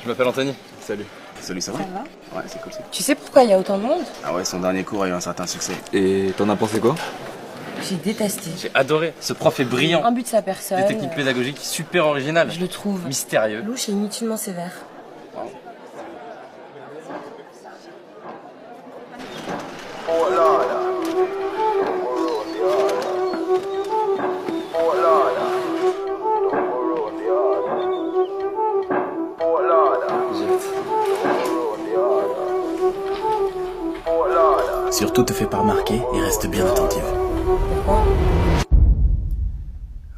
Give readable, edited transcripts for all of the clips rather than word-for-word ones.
Je m'appelle Anthony. Salut. Salut, ça va? Ça va? Ouais, c'est cool. Tu sais pourquoi il y a autant de monde? Ah ouais, son dernier cours a eu un certain succès. Et t'en as pensé quoi? J'ai détesté. J'ai adoré. Ce prof est brillant. Un but de sa personne. Des techniques pédagogiques super originales. Je le trouve. Mystérieux. Louche et inutilement sévère. Surtout te fais pas remarquer et reste bien attentive. Pourquoi?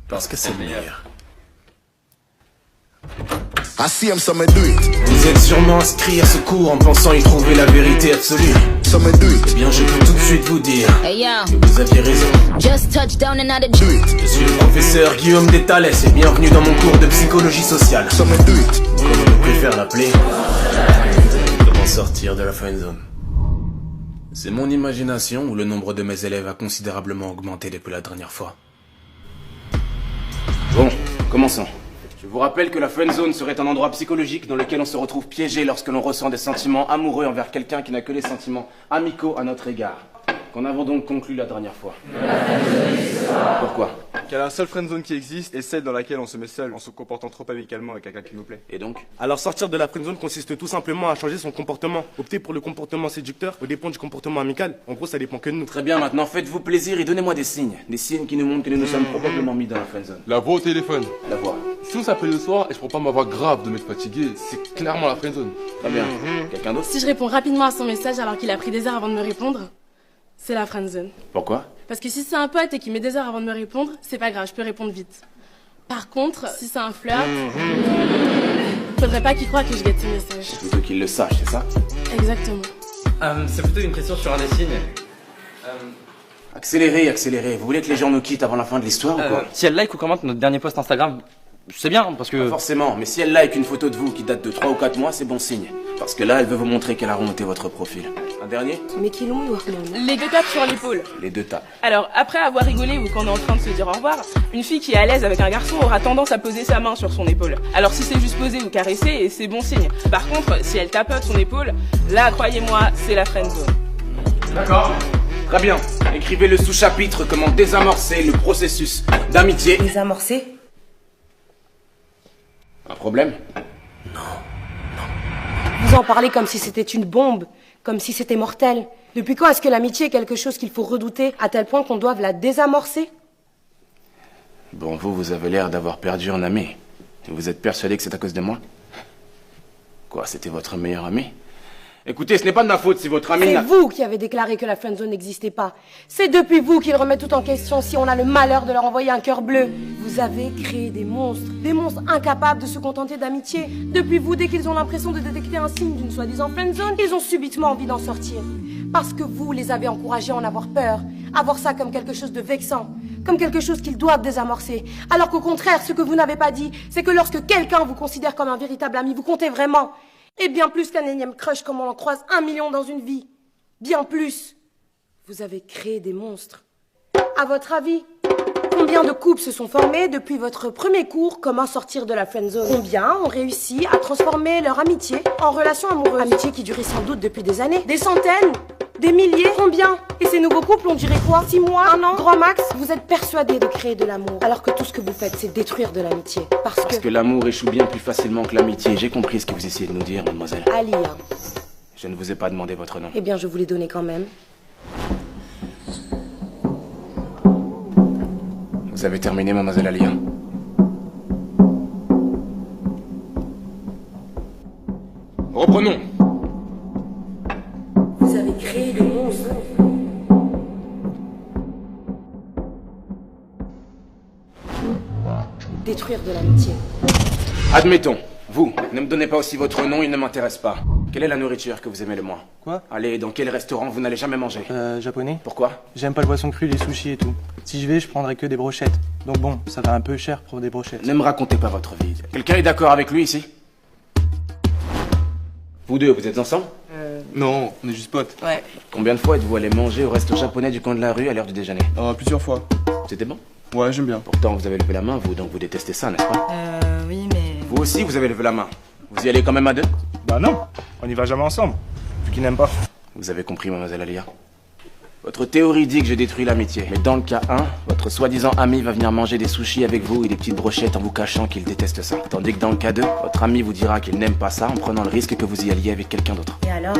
Parce que c'est le meilleur. I see him, so me do it. Vous êtes sûrement inscrits à ce cours en pensant y trouver la vérité absolue. So me do it. Eh bien, je peux tout de suite vous dire Hey yo, que vous aviez raison. just touched down another Do it. Je suis le professeur Guillaume Détalès et bienvenue dans mon cours de psychologie sociale. So me do it. Comme on préfère l'appeler, comment sortir de la friendzone. C'est mon imagination ou le nombre de mes élèves a considérablement augmenté depuis la dernière fois. Bon, commençons. Je vous rappelle que la friendzone serait un endroit psychologique dans lequel on se retrouve piégé lorsque l'on ressent des sentiments amoureux envers quelqu'un qui n'a que des sentiments amicaux à notre égard. Qu'en avons donc conclu la dernière fois. Pourquoi? Qu'il y a la seule friendzone qui existe et celle dans laquelle on se met seul en se comportant trop amicalement avec quelqu'un qui nous plaît. Et donc? Alors sortir de la friendzone consiste tout simplement à changer son comportement. Opter pour le comportement séducteur au dépend du comportement amical. En gros, ça dépend que de nous. Très bien, maintenant faites-vous plaisir et donnez-moi des signes. Des signes qui nous montrent que nous nous sommes probablement mis dans la friendzone. La voix au téléphone. La voix. Si on s'appelle le soir et je prends pas ma voix grave de m'être fatigué, c'est clairement la friendzone. Très bien. Quelqu'un d'autre? Si je réponds rapidement à son message alors qu'il a pris des heures avant de me répondre, c'est la friendzone. Pourquoi? Parce que si c'est un pote et qu'il met des heures avant de me répondre, c'est pas grave, je peux répondre vite. Par contre, si c'est un flirt, faudrait pas qu'il croie que je guette ses messages. Plutôt qu'il le sache, c'est ça? Exactement. C'est plutôt une question sur un des signes. Accélérez, accélérez. Vous voulez que les gens nous quittent avant la fin de l'histoire ou quoi? Si elle like ou commente notre dernier post Instagram, c'est bien parce que... Pas forcément, mais si elle like une photo de vous qui date de 3 ou 4 mois, c'est bon signe. Parce que là, elle veut vous montrer qu'elle a remonté votre profil. Un dernier? Mais qui l'ont Les deux tapes sur l'épaule. Les deux tapes. Alors, après avoir rigolé ou quand on est en train de se dire au revoir, une fille qui est à l'aise avec un garçon aura tendance à poser sa main sur son épaule. Alors si c'est juste poser ou caresser, c'est bon signe. Par contre, si elle tapote son épaule, là, croyez-moi, c'est la friendzone. D'accord. Très bien. Écrivez le sous-chapitre comment désamorcer le processus d'amitié. Désamorcé? Un problème? Vous en parlez comme si c'était une bombe, comme si c'était mortel. Depuis quand est-ce que l'amitié est quelque chose qu'il faut redouter à tel point qu'on doive la désamorcer? Bon, vous avez l'air d'avoir perdu un ami. Et vous êtes persuadé que c'est à cause de moi? Quoi, c'était votre meilleur ami? Écoutez, ce n'est pas de ma faute si votre ami C'est n'a... vous qui avez déclaré que la friendzone n'existait pas. C'est depuis vous qu'ils remettent tout en question si on a le malheur de leur envoyer un cœur bleu. Vous avez créé des monstres incapables de se contenter d'amitié. Depuis vous, dès qu'ils ont l'impression de détecter un signe d'une soi-disant friendzone, ils ont subitement envie d'en sortir. Parce que vous les avez encouragés à en avoir peur, à voir ça comme quelque chose de vexant, comme quelque chose qu'ils doivent désamorcer. Alors qu'au contraire, ce que vous n'avez pas dit, c'est que lorsque quelqu'un vous considère comme un véritable ami, vous comptez vraiment. Et bien plus qu'un énième crush comme on en croise 1 million dans une vie. Bien plus. Vous avez créé des monstres. À votre avis, combien de couples se sont formés depuis votre premier cours Comment sortir de la friendzone? Combien ont réussi à transformer leur amitié en relation amoureuse? Amitié qui durait sans doute depuis des années. Des centaines? Des milliers? Combien? Et ces nouveaux couples, on dirait quoi? 6 mois? 1 an? Grand max? Vous êtes persuadés de créer de l'amour, alors que tout ce que vous faites, c'est détruire de l'amitié. Parce que l'amour échoue bien plus facilement que l'amitié. J'ai compris ce que vous essayez de nous dire, mademoiselle. Alia. Je ne vous ai pas demandé votre nom. Eh bien, je vous l'ai donné quand même. Vous avez terminé, mademoiselle Alia. Reprenons. Vous avez créé des monstres. Détruire de l'amitié. Admettons. Vous, ne me donnez pas aussi votre nom, il ne m'intéresse pas. Quelle est la nourriture que vous aimez le moins? Quoi? Allez, dans quel restaurant vous n'allez jamais manger? Japonais. Pourquoi? J'aime pas le poisson cru, les sushis et tout. Si je vais, je prendrai que des brochettes. Donc bon, ça va un peu cher pour des brochettes. Ne me racontez pas votre vie. Quelqu'un est d'accord avec lui ici? Vous deux, vous êtes ensemble? Non, on est juste potes. Ouais. Combien de fois êtes-vous allé manger au resto japonais du coin de la rue à l'heure du déjeuner? Plusieurs fois. C'était bon? Ouais, j'aime bien. Pourtant, vous avez levé la main, vous, donc vous détestez ça, n'est-ce pas? Oui, mais... Vous aussi, vous avez levé la main. Vous y allez quand même à deux? Bah non, on n'y va jamais ensemble. Vu qu'il n'aime pas. Vous avez compris, mademoiselle Alia. Votre théorie dit que j'ai détruit l'amitié. Mais dans le cas 1, votre soi-disant ami va venir manger des sushis avec vous et des petites brochettes en vous cachant qu'il déteste ça. Tandis que dans le cas 2, votre ami vous dira qu'il n'aime pas ça en prenant le risque que vous y alliez avec quelqu'un d'autre. Et alors?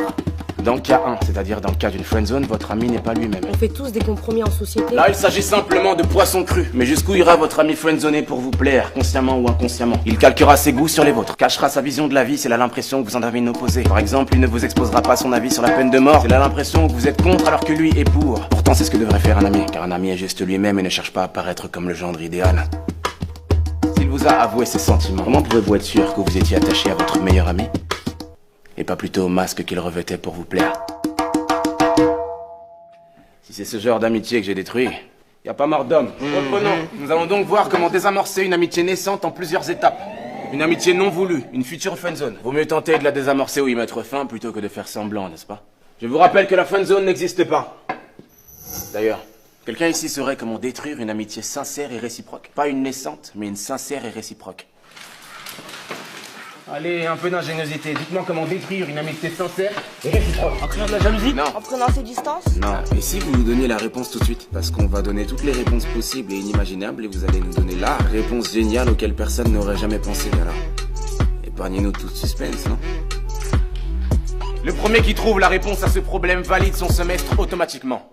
Dans le cas 1, c'est-à-dire dans le cas d'une friendzone, votre ami n'est pas lui-même. On fait tous des compromis en société. Là, il s'agit simplement de poisson cru. Mais jusqu'où ira votre ami friendzoné pour vous plaire, consciemment ou inconsciemment? Il calquera ses goûts sur les vôtres, cachera sa vision de la vie s'il a l'impression que vous en avez une opposée. Par exemple, il ne vous exposera pas son avis sur la peine de mort s'il a l'impression que vous êtes contre alors que lui est pour. Pourtant, c'est ce que devrait faire un ami, car un ami est juste lui-même et ne cherche pas à paraître comme le gendre idéal. S'il vous a avoué ses sentiments, comment pouvez-vous être sûr que vous étiez attaché à votre meilleur ami et pas plutôt au masque qu'il revêtait pour vous plaire? Si c'est ce genre d'amitié que j'ai détruit, y a pas mort d'homme. Reprenons. Nous allons donc voir comment désamorcer une amitié naissante en plusieurs étapes. Une amitié non voulue, une future friendzone. Vaut mieux tenter de la désamorcer ou y mettre fin plutôt que de faire semblant, n'est-ce pas? Je vous rappelle que la friendzone n'existe pas. D'ailleurs, quelqu'un ici saurait comment détruire une amitié sincère et réciproque. Pas une naissante, mais une sincère et réciproque. Allez, un peu d'ingéniosité. Dites-moi comment détruire une amitié sincère et réciproque. En créant de la jalousie? Non. En prenant ses distances? Non. Et si vous nous donniez la réponse tout de suite? Parce qu'on va donner toutes les réponses possibles et inimaginables et vous allez nous donner la réponse géniale auquel personne n'aurait jamais pensé. Alors, épargnez-nous tout suspense, non? Le premier qui trouve la réponse à ce problème valide son semestre automatiquement.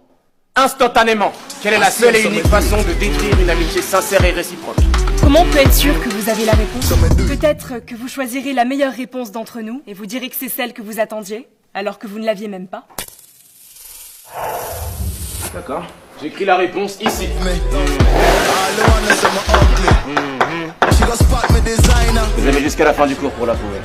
Instantanément. Quelle est la seule et unique façon de détruire une amitié sincère et réciproque? Comment on peut être sûr que vous avez la réponse? Peut-être que vous choisirez la meilleure réponse d'entre nous et vous direz que c'est celle que vous attendiez, alors que vous ne l'aviez même pas. D'accord. J'écris la réponse ici. Vous avez jusqu'à la fin du cours pour la trouver.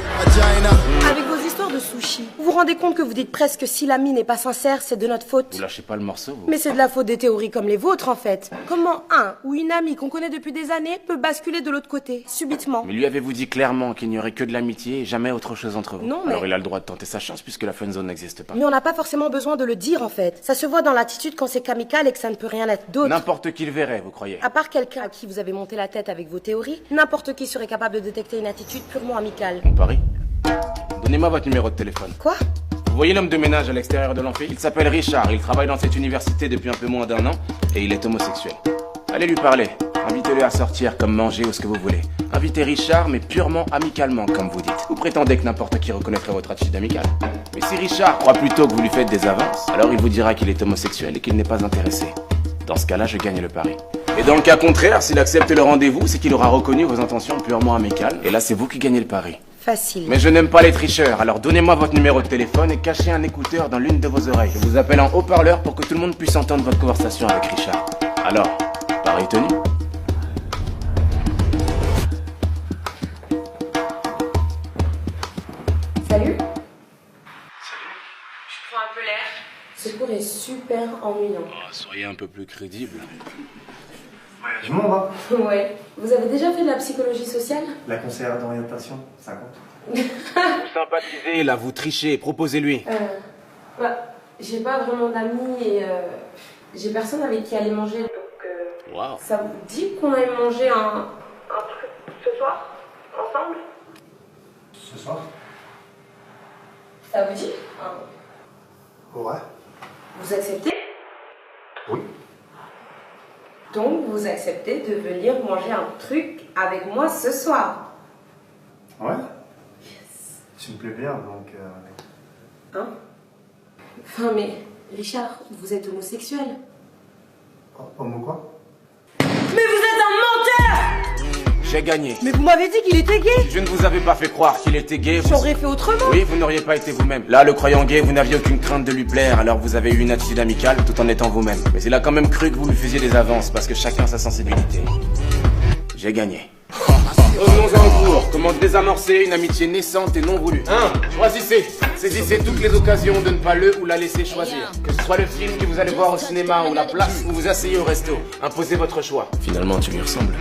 Avec vos histoires de sushi, vous vous rendez compte que vous dites presque que si l'ami n'est pas sincère, c'est de notre faute? Vous lâchez pas le morceau, vous. Mais c'est de la faute des théories comme les vôtres, en fait. Comment un ou une amie qu'on connaît depuis des années peut basculer de l'autre côté, subitement? Mais lui avez-vous dit clairement qu'il n'y aurait que de l'amitié et jamais autre chose entre vous? Non, mais... Alors il a le droit de tenter sa chance puisque la friendzone n'existe pas. Mais on n'a pas forcément besoin de le dire, en fait. Ça se voit dans l'attitude quand c'est qu'amical et que ça ne peut rien être d'autre. N'importe qui le verrait, vous croyez? À part quelqu'un à qui vous avez monté la tête avec vos théories, n'importe qui serait capable de détecter une attitude purement amicale. On parie? Donnez-moi votre numéro de téléphone. Quoi? Vous voyez l'homme de ménage à l'extérieur de l'amphi? Il s'appelle Richard, il travaille dans cette université depuis un peu moins d'1 an et il est homosexuel. Allez lui parler, invitez-le à sortir comme manger ou ce que vous voulez. Invitez Richard mais purement amicalement comme vous dites. Vous prétendez que n'importe qui reconnaîtrait votre attitude amicale. Mais si Richard croit plutôt que vous lui faites des avances, alors il vous dira qu'il est homosexuel et qu'il n'est pas intéressé. Dans ce cas-là, je gagne le pari. Et dans le cas contraire, s'il accepte le rendez-vous, c'est qu'il aura reconnu vos intentions purement amicales. Et là, c'est vous qui gagnez le pari. Facile. Mais je n'aime pas les tricheurs, alors donnez-moi votre numéro de téléphone et cachez un écouteur dans l'une de vos oreilles. Je vous appelle en haut-parleur pour que tout le monde puisse entendre votre conversation avec Richard. Alors, pari tenu? Salut. Je prends un peu l'air. Ce cours est super ennuyant. Oh, soyez un peu plus crédible. Voyagement, va. Ouais. Vous avez déjà fait de la psychologie sociale? La conseillère d'orientation, ça compte. Vous sympathisez, là, vous trichez, proposez-lui. J'ai pas vraiment d'amis et j'ai personne avec qui aller manger. Donc, Wow. ça vous dit qu'on aille manger un truc ce soir? Ensemble? Ce soir? Ça vous dit? Ouais. Vous acceptez? Oui. Donc, vous acceptez de venir manger un truc avec moi ce soir? Ouais. Tu me plais bien, donc... Hein? Enfin, mais, Richard, vous êtes homosexuel. Homo quoi? Mais vous êtes un menteur! J'ai gagné. Mais vous m'avez dit qu'il était gay! Je ne vous avais pas fait croire qu'il était gay. J'aurais fait autrement! Oui, vous n'auriez pas été vous-même. Là, le croyant gay, vous n'aviez aucune crainte de lui plaire, alors vous avez eu une attitude amicale tout en étant vous-même. Mais il a quand même cru que vous lui faisiez des avances, parce que chacun a sa sensibilité. J'ai gagné. Revenons en cours. Comment désamorcer une amitié naissante et non voulue? 1. Choisissez. Saisissez toutes les occasions de ne pas le ou la laisser choisir. Que ce soit le film que vous allez voir au cinéma ou la place où vous asseyez au resto. Imposez votre choix. Finalement, tu lui ressembles.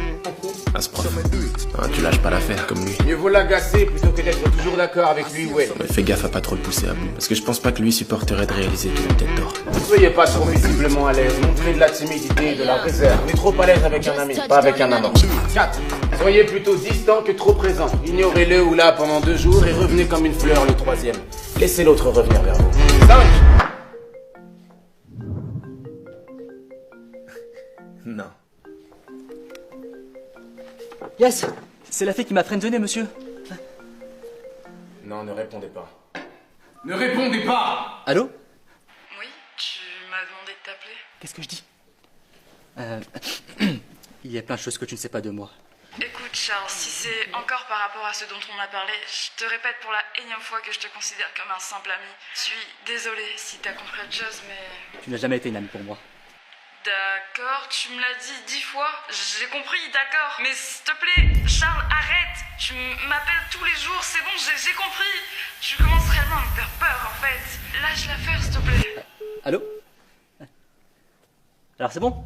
À ce prof. Hein, tu lâches pas l'affaire comme lui. Mieux vaut l'agacer plutôt que d'être toujours d'accord avec lui ou elle. Mais fais gaffe à pas trop le pousser à bout. Parce que je pense pas que lui supporterait de réaliser qu'il a peut-être tort. Ne soyez pas trop visiblement à l'aise. Montrez de la timidité et de la réserve. On est trop à l'aise avec un ami, pas avec un amant. 4. Soyez plutôt distant que trop présent. Ignorez-le ou là pendant 2 jours et revenez comme une fleur le 3e. Laissez l'autre revenir vers vous. 5. Non. Yes, c'est la fille qui m'a friendzoné, monsieur. Non, ne répondez pas. Ne répondez pas! Allô? Oui, tu m'as demandé de t'appeler. Qu'est-ce que je dis? Il y a plein de choses que tu ne sais pas de moi. Écoute Charles, si c'est encore par rapport à ce dont on a parlé, je te répète pour la énième fois que je te considère comme un simple ami. Je suis désolée si t'as compris autre chose, mais... Tu n'as jamais été une amie pour moi. D'accord, tu me l'as dit 10 fois, j'ai compris, d'accord. Mais s'il te plaît, Charles, arrête. Tu m'appelles tous les jours, c'est bon, j'ai compris. Tu commences réellement à me faire peur, en fait. Lâche l'affaire, s'il te plaît. Allô? Alors c'est bon?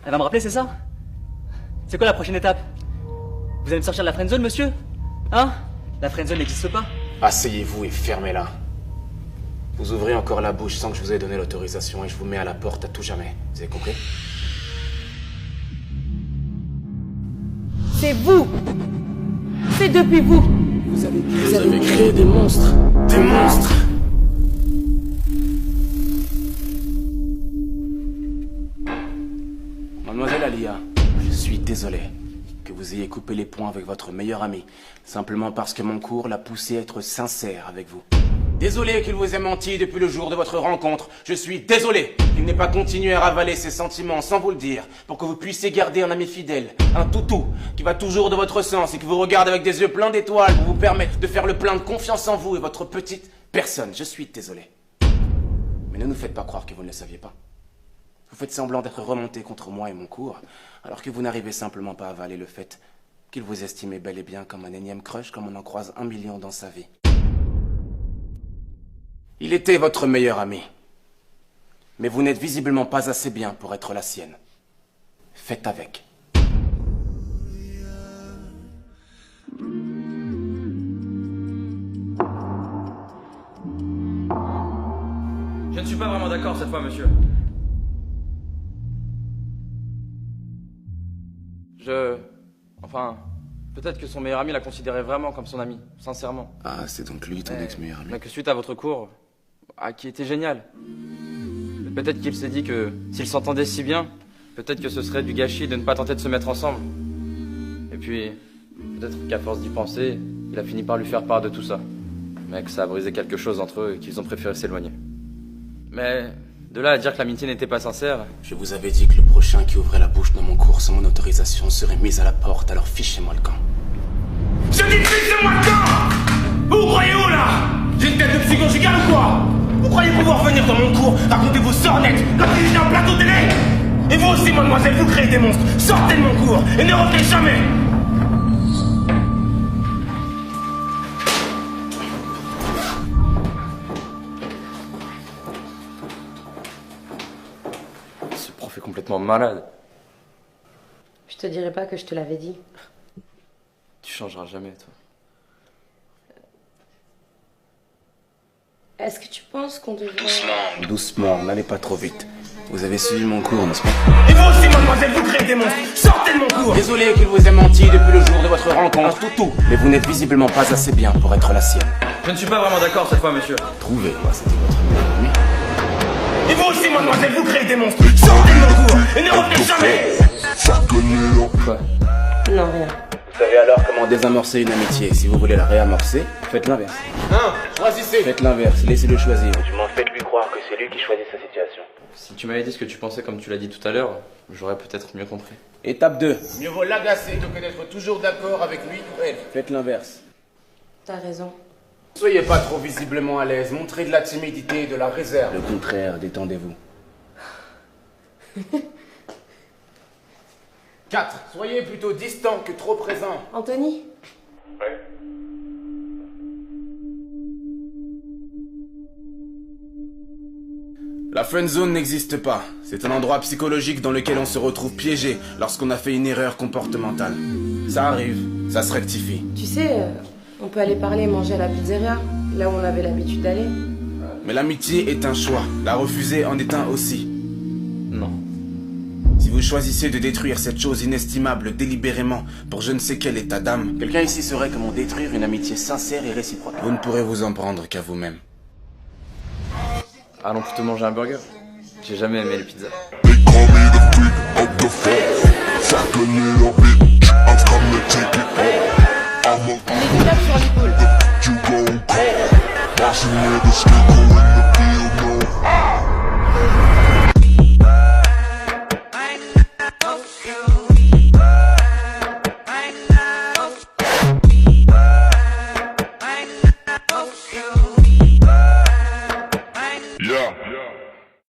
Elle va me rappeler, c'est ça? C'est quoi la prochaine étape? Vous allez me sortir de la friendzone, monsieur? Hein? La friendzone n'existe pas. Asseyez-vous et fermez-la. Vous ouvrez encore la bouche sans que je vous ai donné l'autorisation et je vous mets à la porte à tout jamais. Vous avez compris? C'est vous. C'est depuis vous. Vous avez créé des monstres. Des monstres! Mademoiselle Alia, je suis désolé que vous ayez coupé les ponts avec votre meilleur ami, simplement parce que mon cours l'a poussé à être sincère avec vous. Désolé qu'il vous ait menti depuis le jour de votre rencontre. Je suis désolé qu'il n'ait pas continué à ravaler ses sentiments sans vous le dire, pour que vous puissiez garder un ami fidèle, un toutou, qui va toujours de votre sens et qui vous regarde avec des yeux pleins d'étoiles pour vous permettre de faire le plein de confiance en vous et votre petite personne. Je suis désolé. Mais ne nous faites pas croire que vous ne le saviez pas. Vous faites semblant d'être remonté contre moi et mon cours, alors que vous n'arrivez simplement pas à avaler le fait qu'il vous estimait bel et bien comme un énième crush comme on en croise 1 million dans sa vie. Il était votre meilleur ami. Mais vous n'êtes visiblement pas assez bien pour être la sienne. Faites avec. Je ne suis pas vraiment d'accord cette fois, monsieur. Enfin... Peut-être que son meilleur ami la considérait vraiment comme son ami, sincèrement. Ah, c'est donc lui, ton ex-meilleur ami. Mais que suite à votre cours, qui était génial. Peut-être qu'il s'est dit que s'ils s'entendaient si bien, peut-être que ce serait du gâchis de ne pas tenter de se mettre ensemble. Et puis, peut-être qu'à force d'y penser, il a fini par lui faire part de tout ça. Mais que ça a brisé quelque chose entre eux et qu'ils ont préféré s'éloigner. Mais de là à dire que l'amitié n'était pas sincère... Je vous avais dit que le prochain qui ouvrait la bouche dans mon cours sans mon autorisation serait mis à la porte, alors fichez-moi le camp. Je dis fichez-moi le camp! Vous croyez où là? J'ai une tête de psychogigale ou quoi? Vous croyez pouvoir venir dans mon cours, raconter vos sornettes, comme si j'étais un plateau télé? Et vous aussi, mademoiselle, vous créez des monstres. Sortez de mon cours et ne revenez jamais! Ce prof est complètement malade. Je te dirais pas que je te l'avais dit. Tu changeras jamais, toi. Est-ce que tu penses qu'on devrait... Doucement, n'allez pas trop vite. Vous avez suivi mon cours, n'est-ce pas? Et vous aussi, mademoiselle, vous créez des monstres. Sortez de mon cours! Désolé qu'il vous ait menti depuis le jour de votre rencontre, toutou. Mais vous n'êtes visiblement pas assez bien pour être la sienne. Je ne suis pas vraiment d'accord cette fois, monsieur. Trouvez-moi, c'était votre meilleur ami. Et vous aussi, mademoiselle, vous créez des monstres. Sortez de mon cours et ne revenez jamais! Quoi? Non, rien. Vous savez alors comment désamorcer une amitié. Si vous voulez la réamorcer, faites l'inverse. Non, choisissez! Faites l'inverse, laissez-le choisir. Du moins, faites-lui croire que c'est lui qui choisit sa situation. Si tu m'avais dit ce que tu pensais comme tu l'as dit tout à l'heure, j'aurais peut-être mieux compris. Étape 2. Mieux vaut l'agacer que d'être toujours d'accord avec lui ou elle. Faites l'inverse. T'as raison. Soyez pas trop visiblement à l'aise, montrez de la timidité et de la réserve. Le contraire, détendez-vous. 4. Soyez plutôt distant que trop présent. Anthony? Ouais. La friendzone n'existe pas. C'est un endroit psychologique dans lequel on se retrouve piégé lorsqu'on a fait une erreur comportementale. Ça arrive, ça se rectifie. Tu sais, on peut aller parler et manger à la pizzeria, là où on avait l'habitude d'aller. Mais l'amitié est un choix. La refuser en est un aussi. Non. Si vous vous choisissez de détruire cette chose inestimable délibérément pour je ne sais quel état d'âme, quelqu'un ici saurait comment détruire une amitié sincère et réciproque. Vous ne pourrez vous en prendre qu'à vous-même. Allons plutôt manger un burger. J'ai jamais aimé les pizzas. Les deux tapes sur l'épaule.